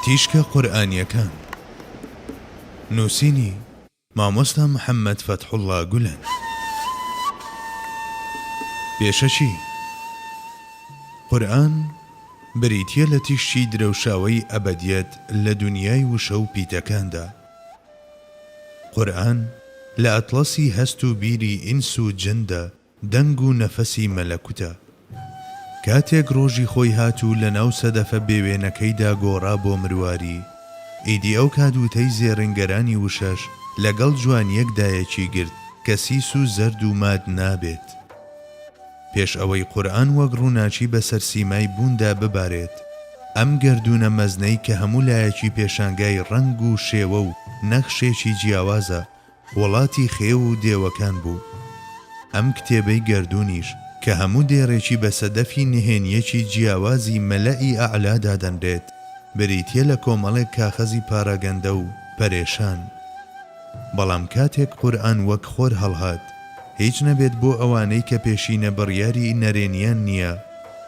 تیشکە قورئانیەکان نووسینی مامۆستا محەممەد فەتحوڵڵا گولەن. پێشەچی قورئان بریتیە لە تیشتی درەوشاوەی ئەبەدیەت لە دنیای وشە و پیتەکاندا. قورئان لە ئەتڵەسی هەست و بیری ئینس و جندە، دەنگ و نەفەسی مەلەکوتە. کاتێک ڕۆژی خۆی هاتوو لە ناو سەدەفە بێوێنەکەیدا گۆڕا بۆ مرواری، ئیدی ئەو کادوتەی زێڕنگەرانی وشەش لەگەڵ جوانیەکدایەکی گرت کە سیس و زەرد و ماد نابێت. پێش ئەوەی قورئان وەک ڕووناچی بەسەر سیمای بووندا ببارێت، ئەم گەردونە مەزنەی کە هەموو لایەکی پێشانگای ڕەنگ و شێوە و نەخشێکی جیاوازە وڵاتی خێو و دێوەکان بوو. ئەم کتێبەی گەردونیش کە هەموو دێڕێکی بە سەدەفی نهێنیەکی جیاوازی مەلەئی ئەعلادا دەنرێت، بریتیە لە کۆمەڵێک کاخەزی پاراگەندە و پەرێشان. بەڵام کاتێک قورئان وەک خۆر هەڵهات، هیچ نەبێت بۆ ئەوانەی کە پێشینە بڕیاری نەرێنیان نییە،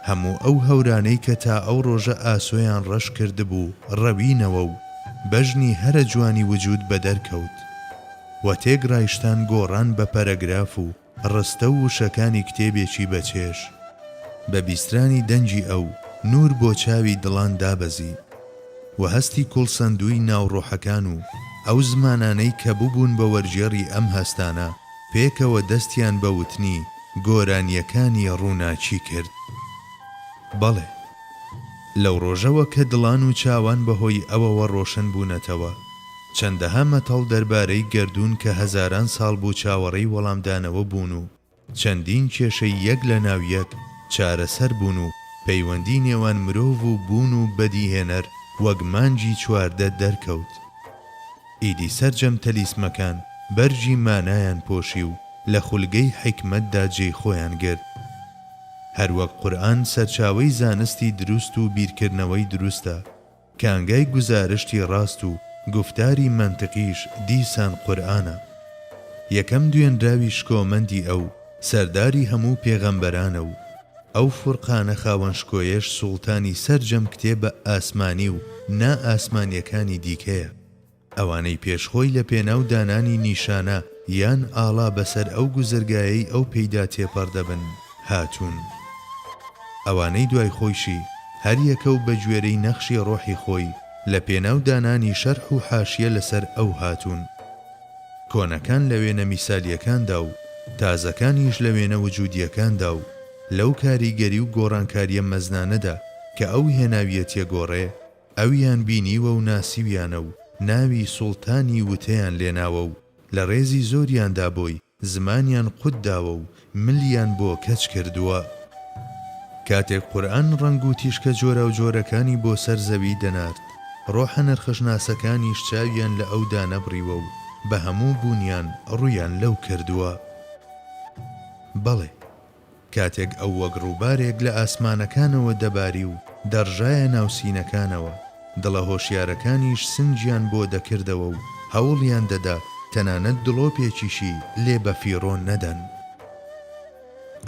هەموو ئەو هەورانەی کە تا ئەو ڕۆژە ئاسۆیان ڕەش کردبوو ڕەوینەوە و بەژنی هەرە جوانی وجود بەدەرکەوت. و تێگڕایشتان گۆڕان بە پەرەگراف و ڕستە و وشەکانی کتێبێکی بەچێش. بە بیسترانی دەنجی ئەو نور بۆ چاوی دڵان دابەزی، و هەستی کوڵسەندووی ناوڕۆحەکان و ئەو زمانانەی کە بووبوون بە وەرجێڕی ئەم هەستانە پێکەوە دەستیان بە وتنی گۆرانیەکانی ڕووناچی کرد. بەڵێ، لەو ڕۆژەوە کە دڵان و چاوان بەهۆی ئەوەوە ڕۆشن بوونەتەوە، چەندەها مەتەڵ دەربارەی گەردون کە هەزاران ساڵ بوو چاوەڕێی وەڵامدانەوە بوون و چەندین کێشەی یەک لە ناو یەک چارەسەر بوون و پەیوەندی نێوان مرۆڤ و بوون و بەدیهێنەر وەک مانجی چواردە دەرکەوت. ئیدی سەرجەم تەلیسمەکان بەرجی مانایان پۆشی و لە خولگەی حیکمەتدا جێی خۆیان گرت. هەروەک قورئان سەرچاوەی زانستی دروست و بیرکردنەوەی دروستە، کانگای گوزارشتی ڕاست و گفتاری منطقیش دیسان قورئانە. یەکەم دوێنراوی شکۆمەندی ئەو سەرداری هەموو پێغەمبەرانە و ئەو فورقانە خاوەنشکۆیەش سوڵتانی سەرجەم کتێبە ئاسمانی و نا ئاسمانیەکانی دیکەیە، ئەوانەی پێشخۆی لە پێناو دانانی نیشانە یان ئاڵا بەسەر ئەو گوزەرگایەی ئەو پەیدا تێپەڕدەبن هاتوون. ئەوانەی دوای خۆیشی هەر یەکە و بە گوێرەی نەخشی ڕۆحی خۆی لە پێناو دانانی شەرح و حاشیە لەسەر ئەو هاتوون. کۆنەکان لە وێنە میسالیەکاندا و تازەکانیش لە وێنە وجودیەکاندا و لەو کاریگەری و گۆڕانکاریە مەزنانەدا کە ئەو هێناویەتیە گۆڕێ، ئەویان بینیوە و ناسیویانە و ناوی سوڵتانی وتەیان لێناوە و لە ڕێزی زۆریاندا بۆی زمانیان قودداوە و ملیان بۆ کەچ کردووە. کاتێک قورئان ڕەنگ و تیشکە جۆرە و جۆرەکانی بۆ سەر زەوی دەنارد، ڕۆحە نرخەشناسەکانیش چاویان لە ئەودا نەبڕیوە و بە هەموو بوونیان ڕوویان لەو کردووە. بەڵێ، کاتێک ئەو وەک ڕووبارێک لە ئاسمانەکانەوە دەباری و دەڕژایە ناوسینەکانەوە، دڵە هۆشیارەکانیش سنجیان بۆ دەکردەوە و هەوڵیان دەدا تەنانەت دڵۆپێکیشی لێ بە فیڕۆ نەدەن.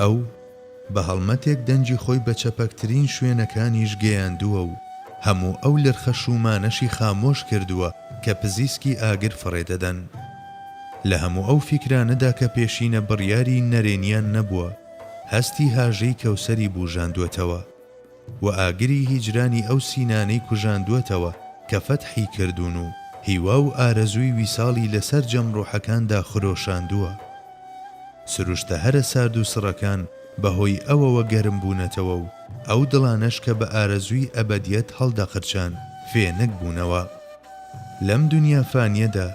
ئەو بە هەڵمەتێک دەنجی خۆی بە چەپەکترین شوێنەکانیش گەیاندووە و هەموو ئەو لرخە شومانەشی خامۆش کردووە کە پزیسکی ئاگر فڕێدەدەن. لە هەموو ئەو فیکرانەدا کە پێشینە بڕیاری نەرێنیان نەبووە، هەستی هاژەی کەوسەری بوژاندوێتەوە و ئاگری هیجرانی ئەو سینانەی کوژاندوێتەوە کە فەتحی کردوون و هیوا و ئارەزووی ویساڵی لەسەر جەمڕۆحەکاندا خرۆشاندووە. سروشتە هەرە سارد و سڕەکان بەهۆی ئەوەوە گەرم بوونەتەوە و ئەو دڵانەش کە بە ئارەزووی ئەبەدیەت هەڵدەقرچان فێنک بوونەوە. لەم دنیا فانیەدا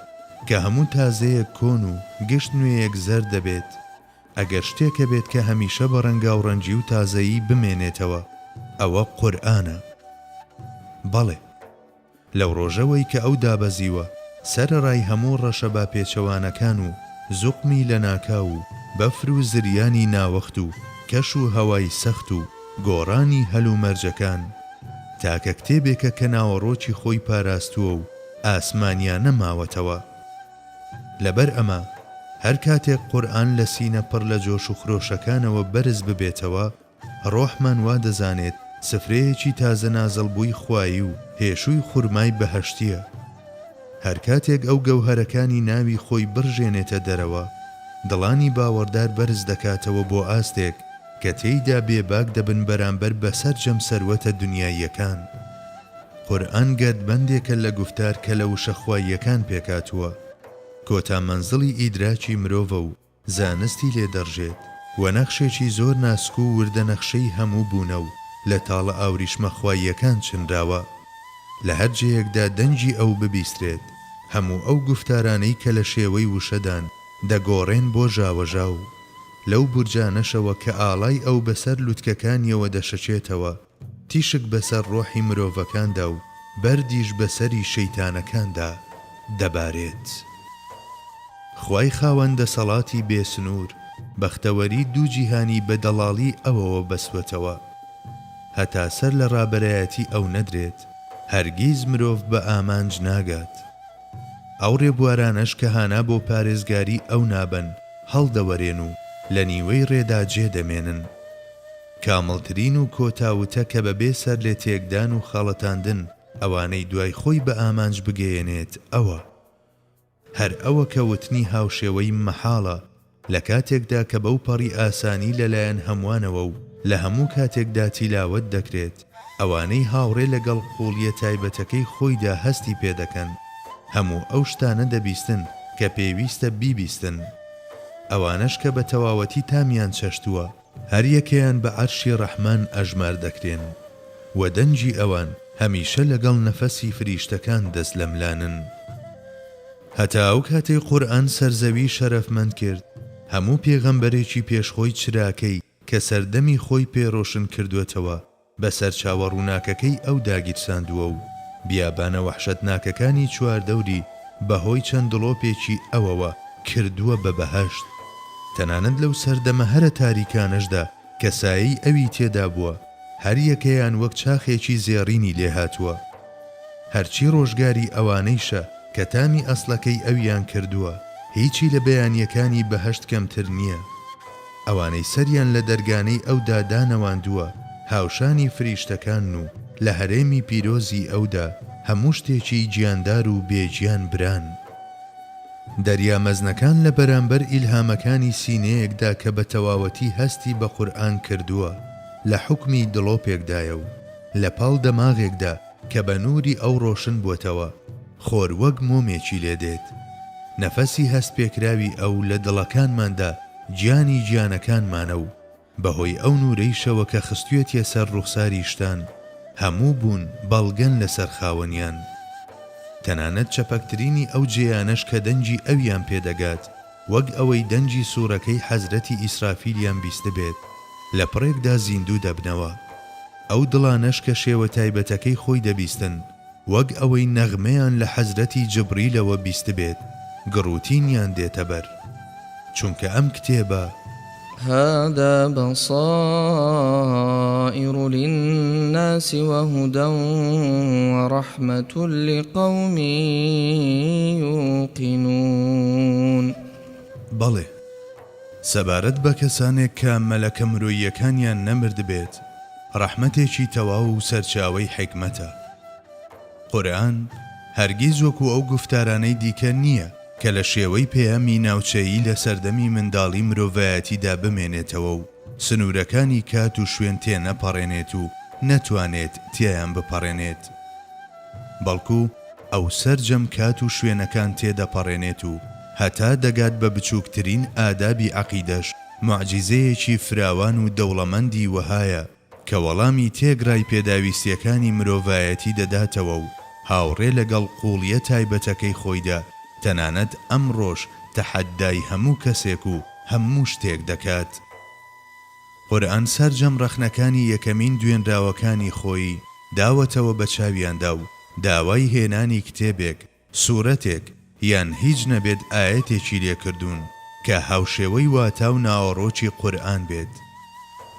کە هەموو تازەیەک کۆن و گشت نوێیەک زەر دەبێت، ئەگەر شتێکە بێت کە هەمیشە بە ڕەنگاوڕەنجی و تازەیی بمێنێتەوە، ئەوە قورئانە. بەڵێ، لەو ڕۆژەوەی کە ئەو دابەزیوە سەرەڕای هەموو ڕەشە باپێچەوانەکان و زوقمی لە ناکا و بەفر و زریانی ناوەخت و کەش و هەوای سەخت و گۆڕانی هەلومەرجەکان، تاکە کتێبێکە کە ناوەڕۆکی خۆی پاراستووە و ئاسمانیانە ماوەتەوە. لەبەر ئەمە هەر کاتێک قورئان لە سینە پڕ لە جۆش و خرۆشەکانەوە بەرز ببێتەوە، ڕۆحمان وا دەزانێت سفرەیەکی تازە نازڵبووی خوایی و هێشووی خوڕمای بەهەشتیە. هەر کاتێک ئەو گەوهەرەکانی ناوی خۆی بڕژێنێتە دەرەوە، دڵانی باوەڕدار بەرز دەکاتەوە بۆ ئاستێک کە تێیدا بێباک دەبن بەرامبەر بە سەرجەم سەروەتە دنیاییەکان. قورئان گەردبەندێکە لە گوفتار کە لە وشەخواییەکان پێکاتووە، کۆتا مەنزڵی ئیدراکی مرۆڤە و زانستی لێدەڕژێت، و نەخشێکی زۆر ناسک و وردە نەخشەی هەموو بوونە و لە تاڵە ئاوریشمەخواییەکان چنراوە. لە هەر جێیەکدا دەنجی ئەو ببیسترێت، هەموو ئەو گفتارانەی کە لە شێوەی وشەدان دەگۆڕێن بۆ ژاوەژاو، لەو بورجانەشەوە کە ئاڵای ئەو بەسەر لوتکەکانیەوە دەشەچێتەوە، تیشک بەسەر ڕۆحی مرۆڤەکاندا و بەردیش بەسەری شەیتانەکاندا دەبارێت. خوای خاوەندە سەڵاتی بێسنوور بەختەوەری دوو جیهانی بە دەڵاڵی ئەوەوە بەسوەتەوە، هەتا سەر لە ڕابەرایەتی ئەو نەدرێت، هەرگیز مرۆڤ بە ئامانج ناگات. ئەو ڕێبوارانەش کە هانا بۆ پارێزگاری ئەو نابن هەڵدەوەرێن و لە نیوەی ڕێدا جێدەمێنن. کامڵترین و کۆتاوتە کە بەبێ سەر لێ تێکدان و خاڵەتاندن ئەوانەی دوای خۆی بە ئامانج بگەیەنێت ئەوە. هەر ئەوە کە وتنی هاوشێوەی مەحاڵە لە کاتێکدا کە بەو پەڕی ئاسانی لەلایەن هەموانەوە و لە هەموو کاتێکدا تیلاوەت دەکرێت، ئەوانەی هاوڕێ لەگەڵ قوڵیە تایبەتەکەی خۆیدا هەستی پێدەکەن، هەموو ئەو شتانە دەبیستن کە پێویستە بیبیستن. ئەوانەش کە بە تەواوەتی تامیان چەشتووە، هەر یەکەیان بە عەرشی ڕەحمان ئەژمار دەکرێن، و دەنجی ئەوان هەمیشە لەگەڵ نەفەسی فریشتەکان دەست لەملانن. هەتا ئەو کاتەی قورئان سەرزەوی شەرەفمەند کرد، هەموو پێغەمبەرێکی پێشخۆی چراکەی کە سەردەمی خۆی پێڕۆشن کردوێتەوە بەسەر چاوەڕووناکەکەی ئەو داگیرساندووە و بیابانە وەحشەتناکەکانی چواردەوری بەهۆی چەند دڵۆپێکی ئەوەوە کردووە بە بەهەشت. تەنانەت لەو سەردەمە هەرە تاریکانەشدا کە سایەی ئەوی تێدا بووە، هەر یەکەیان وەک چاخێکی زێڕینی لێهاتووە. هەرچی ڕۆژگاری ئەوانەیشە کە تامی ئەسڵەکەی ئەویان کردووە، هیچی لە بەیانیەکانی بەهەشت کەمتر نییە. ئەوانەی سەریان لە دەرگانەی ئەودا دانەواندووە هاوشانی فریشتەکان و لە هەرێمی پیرۆزی ئەودا هەموو شتێکی گیاندار و بێگیان بران. دەریا مەزنەکان لە بەرامبەر ئیلهامەکانی سینەیەکدا کە بە تەواوەتی هەستی بە قورئان کردووە لە حوکمی دڵۆپێکدایە و لە پاڵ دەماغێکدا کە بە نووری ئەو ڕۆشن بووتەوە، خۆر وەک مۆمێکی لێدێت. نەفەسی هەست پێکراوی ئەو لە دڵەکانماندا گیانی گیانەکانمانە و بەهۆی ئەو نورەیشەوە کە خستوێتیە سەر ڕوخساری شتان، هەموو بوون بەڵگەن لەسەر خاوەنیان. تەنانەت چەپەکترینی ئەو جێیانەش کە دەنجی ئەویان پێدەگات، وەک ئەوەی دەنجی سوورەکەی حەزرەتی ئیسرافیلیان بیست بێت، لە پڕێکدا زیندوو دەبنەوە. ئەو دڵانەش کە شێوە تایبەتەکەی خۆی دەبیستن، وەک ئەوەی نەغمەیان لە حەزرەتی جبریلەوە بیست بێت، گڕوتینیان دێتە بەر. چونکە ئەم کتێبە هذا بصائر للناس وهدى ورحمة لقوم يوقنون. بەڵێ، سەبارەت بە کەسانێک کە مەلەکە مرۆییەکانیان نەمرد بێت، ڕەحمەتێکی تەواو و سەرچاوەی حیکمەتە. قورئان هەرگیز وەکو ئەو گفتارانەی دیکە نییە کە لە شێوەی پەیامی ناوچەیی لە سەردەمی منداڵی مرۆڤایەتیدا بمێنێتەوە و سنوورەکانی کات و شوێن تێ نەپەڕێنێت و نەتوانێت تیایان بپەڕێنێت، بەڵکو ئەو سەرجەم کات و شوێنەکان تێدەپەڕێنێت و هەتا دەگات بە بچووکترین ئادابی عەقیدەش موعجیزەیەکی فراوان و دەوڵەمەندی وەهایە کە وەڵامی تێگرای پێداویستیەکانی مرۆڤایەتی دەداتەوە و هاوڕێ لەگەڵ قوڵیە تایبەتەکەی خۆیدا تەنانەت ئەمڕۆژ تەحەدای هەموو کەسێک و هەموو شتێک دەکات. قورئان سەرجەم ڕەخنەکانی یەکەمین دوێنراوەکانی خۆی داوەتەوە بە چاویاندا و داوای هێنانی کتێبێک، سوورەتێک یان هیچ نەبێت ئاەتێکی لێکردوون کە هاوشێوەی واتا و ناوەڕۆکی قورئان بێت.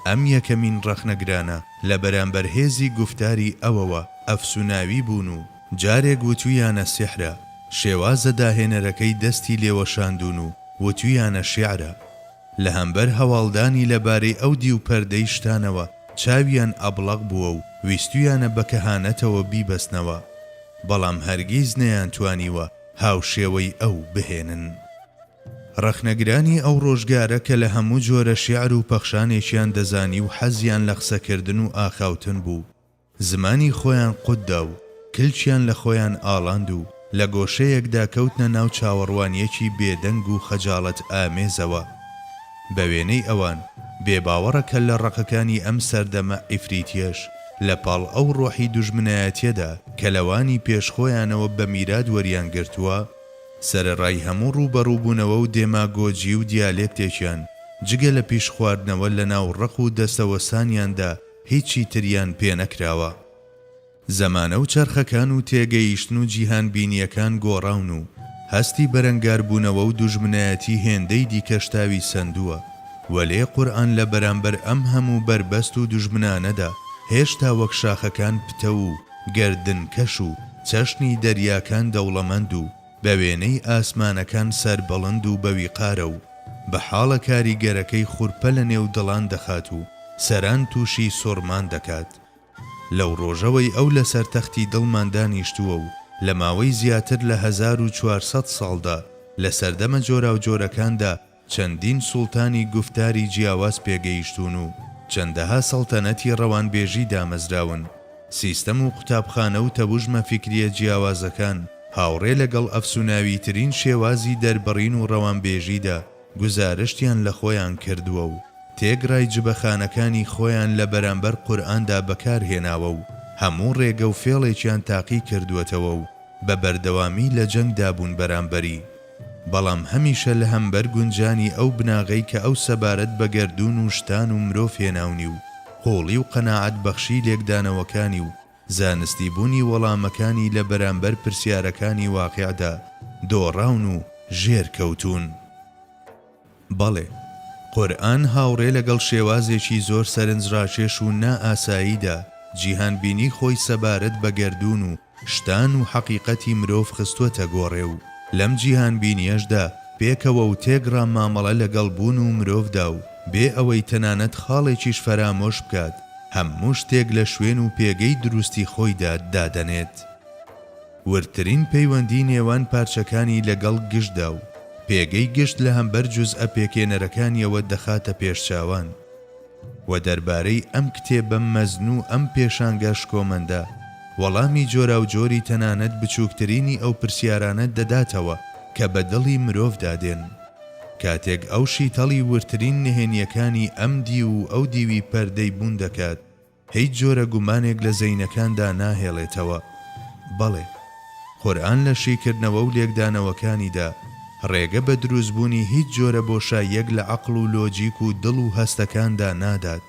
ئەم یەکەمین ڕەخنەگرانە لە بەرامبەر هێزی گفتاری ئەوەوە ئەفسوناوی بوون و جارێک وتویانە سیحرە، شێوازە داهێنەرەکەی دەستی لێوەشاندون و وتویانە شیعرە، لە هەمبەر هەواڵدانی لەبارەی ئەو دی و پەردەی شتانەوە چاویان ئەبڵەق بووە و ویستویانە بە کەهانەتەوە بیبەستنەوە، بەڵام هەرگیز نەیانتوانیوە هاوشێوەی ئەو بهێنن. ڕەخنەگرانی ئەو ڕۆژگارە کە لە هەموو جۆرە شیعر و پەخشانێکیان دەزانی و حەزیان لە قسەکردن و ئاخاوتن بوو، زمانی خۆیان قوددا و کلچیان لە خۆیان ئاڵاند و لە گۆشەیەکدا کەوتنە ناو چاوەڕوانیەکی بێدەنگ و خەجاڵەت ئامێزەوە. بە وێنەی ئەوان بێباوەڕە کە لە ڕقەکانی ئەم سەردەمە ئیفریتیەش لە پاڵ ئەو ڕۆحی دوژمنایەتیەدا کە لەوانی پێشخۆیانەوە بە میراد وەریان گرتووە، سەرەڕای هەموو ڕوبەڕووبوونەوە و دێماگۆجی و دیالێکتێکیان جگە لە پیش خواردنەوە لە ناو ڕق و دەستەوەسانیاندا هیچی تریان پێ نەکراوە. زەمانە و چەرخەکان و تێگەیشتن و جیهان بینیەکان گۆڕاون و هەستی بەرەنگاربوونەوە و دوژمنایەتی هێندەی دیکەشتاوی سندووە، وەلێ قورئان لە بەرامبەر ئەم هەموو بربەست و دوژمنانەدا هێشتا وەک شاخەکان پتە و گەردنکەش و چەشنی دەریاکان دەوڵەمەند و بە وێنەی ئاسمانەکان سەربەڵند و بەویقارە و بە حاڵە کاریگەرەکەی خوورپە لە نێو دڵان دەخات و سەران تووشی سۆڕمان دەکات. لەو ڕۆژەوەی ئەو لەسەر تەختی دڵمان دانیشتووە و لە ماوەی زیاتر لە 1400 ساڵدا لە سەردەمە جۆرا و جۆرەکاندا چەندین سوڵتانی گوفتاری جیاواز پێگەیشتون و چەندەها سەڵتەنەتی ڕەوانبێژی دامەزراون. سیستەم و قوتابخانە و تەبوژمە فیکریە جیاوازەکان هاوڕێ لەگەڵ ئەفسوناوی ترین شێوازی دەربڕین و ڕەوانبێژیدا گزارشتیان لە خۆیان کردووە و تێگرای جبەخانەکانی خۆیان لە بەرامبەر قورئاندا بەکارهێناوە و هەموو ڕێگە و فێڵێکیان تاقی کردووەتەوە و بە بەردەوامی لە جەنگدا بوون بەرامبەری. بەڵام هەمیشە لە هەمبەر گونجانی ئەو بناغەی کە ئەو سەبارەت بە گەردون و شتان و مرۆڤ هێناونی و هۆڵی و قەناعەت بەخشی لێکدانەوەکانی و زانستی بوونی وەڵامەکانی لە بەرامبەر پرسیارەکانی واقعدا دۆڕاون و ژێر کەوتون. بەڵێ، قورئان هاوڕێ لەگەڵ شێوازێکی زۆر سەرنجڕاکێش و نائاساییدا جیهانبینی خۆی سەبارەت بە گەردون و شتان و حەقیقەتی مرۆڤ خستووەتە گۆڕێ و لەم جیهانبینیەشدا پێکەوە و تێگڕا مامەڵە لەگەڵ بوون و مرۆڤدا و بێ ئەوەی تەنانەت خاڵێکیش فەرامۆش بکات هەموو شتێک لە شوێن و پێگەی دروستی خۆیدا دادەنێت. ورترین پەیوەندی نێوان پارچەکانی لەگەڵ گشتدا و پێگەی گشت لە هەمبەر جوزئە پێکێنەرەکانیەوە دەخاتە پێشچاوان و دەربارەی ئەم کتێبە مەزن و ئەم پێشانگە شکۆمەندە وەڵامی جۆرا و جۆری تەنانەت بچووکترینی ئەو پرسیارانە دەداتەوە کە بە دڵی مرۆڤ دادێن. کاتێک ئەو شیتەڵی ورترین نهێنیەکانی ئەم دی و ئەو دیوی پەردەی بوون دەکات، هیچ جۆرە گومانێک لە زەینەکاندا ناهێڵێتەوە. بەڵێ، قورئان لە شیکردنەوە و لێکدانەوەکانیدا ڕێگە بە دروستبوونی هیچ جۆرە بۆشاییەک لە عەقڵ و لۆجیک و دڵ و هەستەکاندا نادات.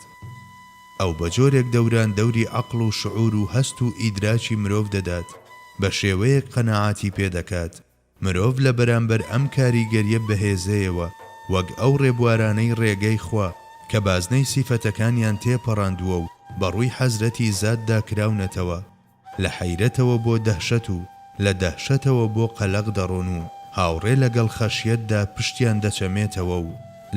ئەو بە جۆرێک دەوران دەوری عەقڵ و شعور و هەست و ئیدراکی مرۆڤ دەدات، بە شێوەیەک قەناعەتی پێدەکات. مرۆڤ لە بەرامبەر ئەم کاریگەریە بەهێزەیەوە وەک ئەو ڕێبوارانەی ڕێگەی خوا کە بازنەی سیفەتەکانیان تێپەڕاندووە و بەڕووی حەزرەتی زاتدا کراونەتەوە، لە حەیرەتەوە بۆ دەهشەت و لە دەهشەتەوە بۆ قەلەق دەڕۆن و هاوڕێ لەگەڵ خەشیەتدا پشتیان دەچەمێتەوە و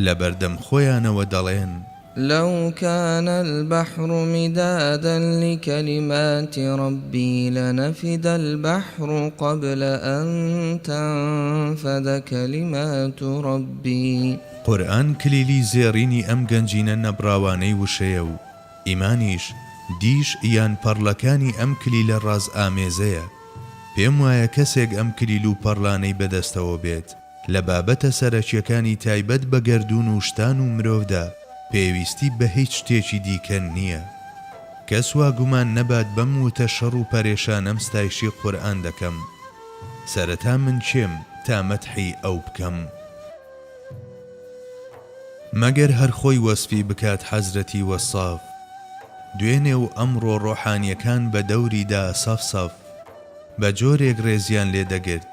لە بەردەم خۆیانەوە دەڵێن: لو كان البحر مدادا لكلمات ربي لنفد البحر قبل أن تنفد كلمات ربي. قورئان کلیلی زێڕینی ئەم گەنجینە نەبراوانەی وشەیە و ئیمانیش دیش یان پەڕلەکانی ئەم کلیلە ڕاز ئامێزەیە. پێم وایە کەسێک ئەم کلیل و پەڕلانەی بەدەستەوە بێت لە بابەتە سەرەکیەکانی تایبەت بە گەردون و شتان و مرۆڤدا پێویستی بە هیچ شتێکی دیکە نییە. کەس وا گومان نەبات بەم وتە شەڕ و پەرێشانەم ستایشی قورئان دەکەم. سەرەتا من چێم تا مەدحی ئەو بکەم، مەگەر هەر خۆی وەسفی بکات حەزرەتی وەساف. دوێنێ و ئەمڕۆ ڕۆحانیەکان بە دەوریدا سەف سەف بە جۆرێک ڕێزیان لێدەگرت،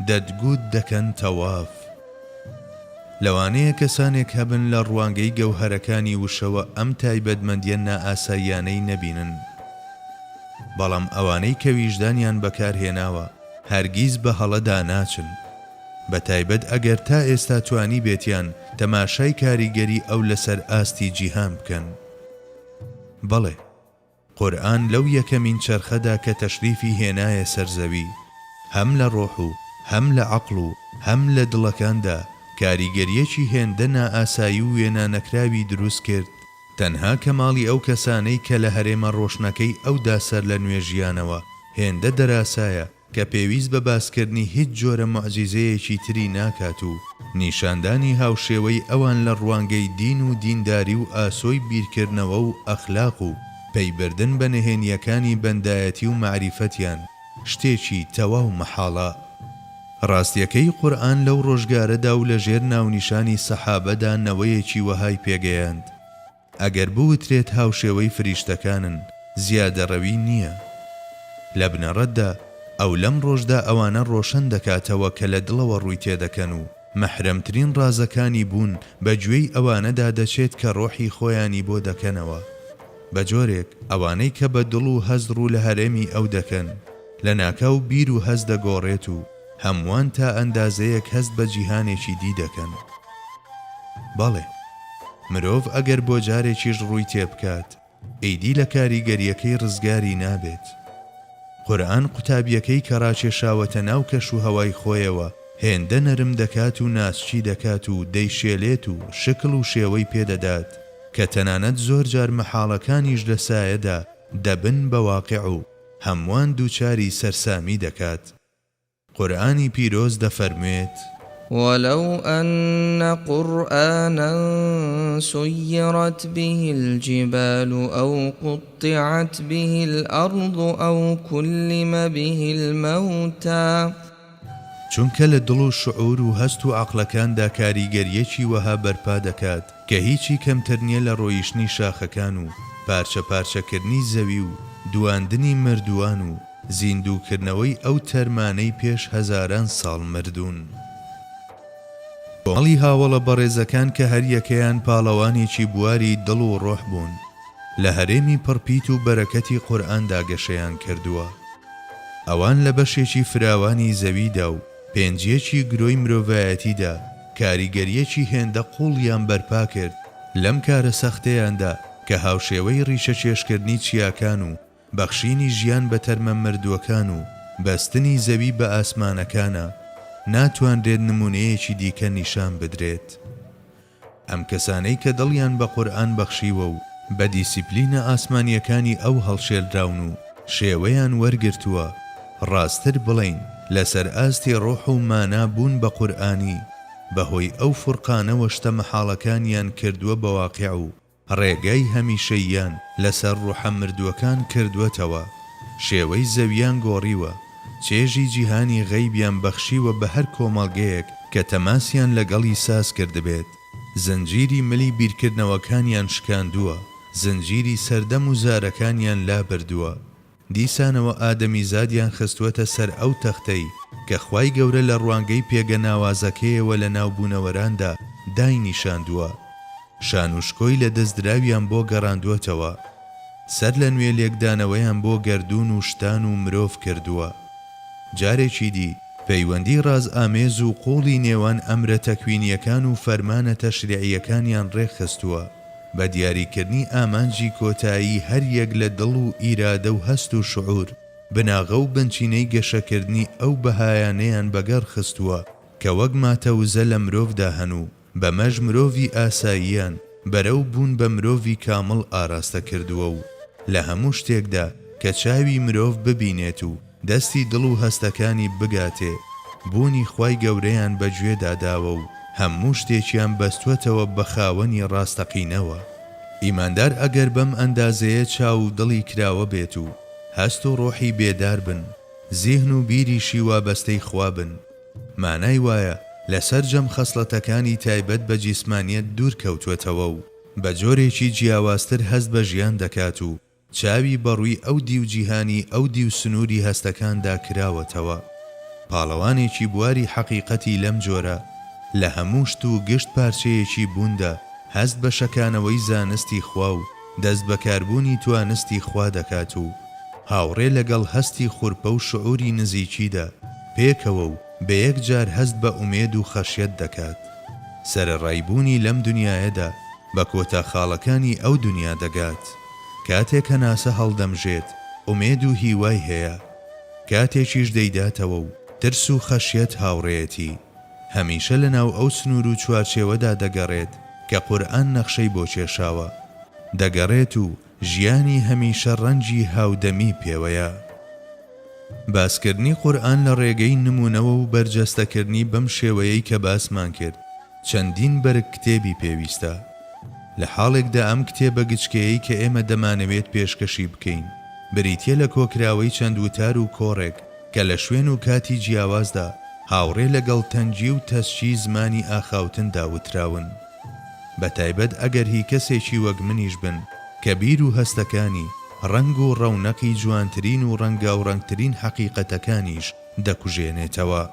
دەدگوت دەکەن تەواف. لەوانەیە کەسانێک هەبن لە ڕوانگەی گەوهەرەکانی وشەوە ئەم تایبەتمەندیە نائاساییانەی نەبینن، بەڵام ئەوانەی کە ویژدانیان بەکارهێناوە هەرگیز بە هەڵەدا ناچن، بە تایبەت ئەگەر تا ئێستا توانی بێتیان تەماشای کاریگەری ئەو لەسەر ئاستی جیهان بکەن. بەڵێ قورئان لەو یەکەمین چەرخەدا کە تەشریفی هێنایە سەرزەوی هەم لە ڕۆح و هەم لە عەقڵ و هەم لە دڵەکاندا کاریگەریەکی هێندە نائاسایی و وێنانەکراوی دروست کرد تەنها کەماڵی ئەو کەسانەی کە لە هەرێمە ڕۆشنەکەی ئەودا سەر لە نوێژیانەوە هێندە دەراسایە کە پێویست بە باسکردنی هیچ جۆرە موعجیزەیەکی تری ناکات و نیشاندانی هاوشێوەی ئەوان لە ڕوانگەی دین و دینداری و ئاسۆی بیرکردنەوە و ئەخلاق و پەیبردن بە نهێنیەکانی بەندایەتی و معریفەتیان شتێکی تەواو مەحاڵە. ڕاستیەکەی قورئان لەو ڕۆژگارەدا و لەژێر ناونیشانی سەحابەدا نەوەیەکی وەهای پێگەیاند ئەگەر بوترێت هاوشێوەی فریشتەکانن زیادەڕەوی نییە. لە بنەڕەتدا ئەو لەم ڕۆژدا ئەوانە ڕۆشن دەکاتەوە کە لە دڵەوە ڕووی تێدەکەن و مەحرەمترین ڕازەکانی بوون بە گوێی ئەوانەدا دەچێت کە ڕۆحی خۆیانی بۆ دەکەنەوە بە جۆرێک ئەوانەی کە بە دڵ و هەست ڕوو لە هەرێمی ئەو دەکەن لە ناکاو بیر و هەست دەگۆڕێت و هەمووان تا ئەندازەیەک هەست بە جیهانێکی دی دەکەن. بەڵێ مرۆڤ ئەگەر بۆ جارێکیش ڕووی تێبکات ئەیدی لە کاریگەریەکەی ڕزگاری نابێت. قورئان قوتابیەکەی کە ڕاکێشاوەتە ناو کەش و هەوای خۆیەوە هێندە نەرم دەکات و ناسچی دەکات و دەیشێلێت و شکل و شێوەی پێدەدات کە تەنانەت زۆر جار مەحاڵەکانیش لە سایەدا دەبن بە واقع و هەمووان دووچاری سەرسامی دەکات. قورئانی پیرۆز دەفەرموێت ولو أن قرآنا سيرت به الجبال أو قطعت به الأرض أو كلم به الموتى چونکە لە دڵ و شعور و هەست و عەقلەکاندا کاریگەریەکی وەها بەرپا دەکات کە هیچی کەمتر نییە لە ڕۆیشتنی شاخەکان و پارچە پارچەکردنی زەوی و دواندنی مردووان و زیندووکردنەوەی ئەو تەرمانەی پێش هەزاران ساڵ مردوون. کۆمەڵی هاوڵە بەڕێزەکان کە هەر یەکەیان پاڵەوانێکی بواری دڵ و ڕۆح بوون لە هەرێمی پڕپیت و بەرەکەتی قورئاندا گەشەیان کردووە. ئەوان لە بەشێکی فراوانی زەویدا و پێنجیەکی گرۆی مرۆڤایەتیدا کاریگەریەکی هێندە قوڵیان بەرپا کرد لەم کارە سەختەیاندا کە هاوشێوەی ڕیشە چێشکردنی چیاکان و بەخشینی ژیان بە تەرمە مردووەکان و بەستنی زەوی بە ئاسمانەکانە ناتوانرێت نمونەیەکی دیکە نیشان بدرێت. ئەم کەسانەی کە دڵیان بە قورئان بەخشیوە و بە دیسیپلینە ئاسمانیەکانی ئەو هەڵشێردراون و شێوەیان وەرگرتووە ڕاستتر بڵین لەسەر ئاستی ڕۆح و مانا بوون بە قورئانی بەهۆی ئەو فورقانەوە شتە مەحاڵەکانیان کردووە بە واقع و ڕێگای هەمیشەییان لەسەر ڕوحە مردووەکان کردووەتەوە شێوەی زەویان گۆڕیوە چێژی جیهانی غەیبیان بەخشیوە بە هەر کۆمەڵگەیەک کە تەماسیان لەگەڵی ساز کردبێت زنجیری ملی بیرکردنەوەکانیان شکاندووە زنجیری سەردەم و زارەکانیان لابردووە دیسانەوە ئادەمی زادیان خستووەتە سەر ئەو تەختەی کە خوای گەورە لە ڕوانگەی پێگە ناوازەکەیەوە لە ناوبوونەوەراندا داینیشاندووە شانوشکۆی لە دەستدراویان بۆ گەڕاندووەتەوە سەر لە نوێ لێکدانەوەیان بۆ گەردوون و شتان و مرۆڤ کردووە. جارێکی دی پەیوەندی ڕاز ئامێز و قوڵی نێوان ئەمرە تەکوینیەکان و فەرمانە تەشریعیەکانیان ڕێخستووە بە دیاریکردنی ئامانجی کۆتایی هەر یەک لە دڵ و ئیرادە و هەست و شعور بناغە و بنچینەی گەشەکردنی ئەو بەهایانەیان بەگەڕ خستووە کە وەک ماتەوزە لە مرۆڤدا هەنوو بەمەژ مرۆڤی ئاساییان بەرەو بوون بە مرۆڤی کامڵ ئاراستە کردووە و لە هەموو شتێکدا کە چاوی مرۆڤ ببینێت و دەستی دڵ و هەستەکانی بگاتێ بوونی خوای گەورەیان بەگوێداداوە و هەموو شتێکیان بەستوەتەوە بە خاوەنی ڕاستەقینەوە. ئیماندار ئەگەر بەم ئەندازەیە چاو و دڵی کراوە بێت و هەست و ڕۆحی بێدار بن زیهن و بیریشی وابەستەی خوا بن مانای وایە لەسەر جەم خەسڵەتەکانی تایبەت بە جیسمانیەت دوور کەوتوێتەوە و بە جۆرێکی جیاوازتر هەست بە ژیان دەکات و چاوی بەڕووی ئەو دی و جیهانی ئەو دی و سنووری هەستەکاندا کراوەتەوە. پاڵەوانێکی بواری حەقیقەتی لەم جۆرە لە هەموو شت و گشت پارچەیەکی بووندا هەست بە شەکانەوەی زانستی خوا و دەست بەکاربوونی توانستی خوا دەکات و هاوڕێ لەگەڵ هەستی خوورپە و شعوری نزیکیدا پێکەوە و بە یەک جار هەست بە ئومێد و خەشیەت دەکات. سەرەڕایبوونی لەم دنیایەدا بە کۆتا خاڵەکانی ئەو دنیا دەگات کاتێک کە ناسە هەڵدەمژێت ئومێد و هیوای هەیە، کاتێکیش دەیداتەوە و ترس و خەشیەت هاوڕێیەتی هەمیشە لەناو ئەو سنوور و چوارچێوەدا دەگەڕێت کە قورئان نەخشەی بۆ کێشاوە، دەگەڕێت و ژیانی هەمیشە ڕەنجی هاودەمی پێوەیە. باسکردنی قورئان لە ڕێگەی نمونەوە و بەرجەستەکردنی بەم شێوەیەی کە باسمان کرد چەندین بەرگ کتێبی پێویستە. لە حاڵێکدا ئەم کتێبە گچکەیەی کە ئێمە دەمانەوێت پێشکەشی بکەین بریتیە لە کۆکراوەی چەند وتار و کۆڕێک کە لە شوێن و کاتی جیاوازدا هاوڕێ لەگەڵ تەنجی و تەسچی زمانی ئاخاوتندا وتراون. بەتایبەت ئەگەر هی کەسێکی وەک منیش بن کە بیر و هەستەکانی ڕەنگ و ڕەونەقی جوانترین و ڕەنگا و ڕەنگترین حەقیقەتەکانیش دەکوژێنێتەوە.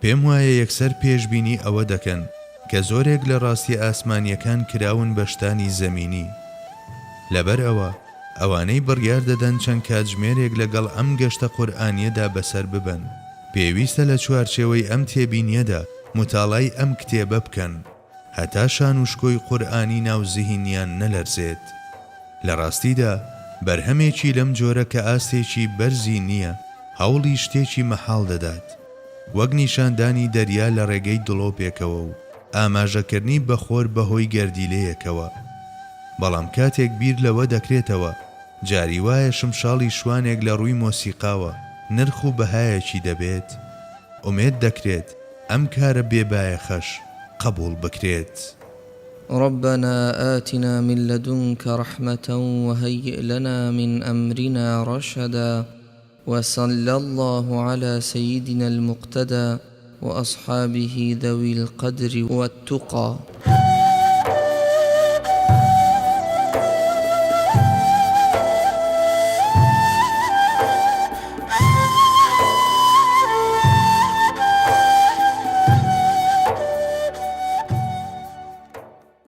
پێم وایە یەکسەر پێشبینی ئەوە دەکەن کە زۆرێک لە ڕاستی ئاسمانیەکان کراون بە شتانی زەمینی. لەبەر ئەوە ئەوانەی بڕیار دەدەن چەند کاتژمێرێک لەگەڵ ئەم گەشتە قورئانیەدا بەسەر ببەن پێویستە لە چوارچێوەی ئەم تێبینیەدا متاڵای ئەم کتێبە بکەن هەتا شان و شکۆی قورئانی ناو زیهینیان نەلەرزێت. لە ڕاستیدا بەرهەمێکی لەم جۆرە کە ئاستێکی بەرزی نییە هەوڵی شتێکی مەحاڵ دەدات، وەک نیشاندانی دەریا لە ڕێگەی دڵۆپێکەوە و ئاماژەکردنی بەخۆر بەهۆی گەردیلەیەکەوە. بەڵام کاتێک بیر لەوە دەکرێتەوە جاری وایە شمشاڵی شوانێک لە ڕووی مۆسیقاوە نرخ و بەهایەکی دەبێت، ئومێد دەکرێت ئەم کارە بێبایەخەش قبول بکرێت. ربنا آتنا من لدنك رحمة وهيئ لنا من أمرنا رشدا وصلى الله على سيدنا المقتدى وأصحابه ذوي القدر والتقى.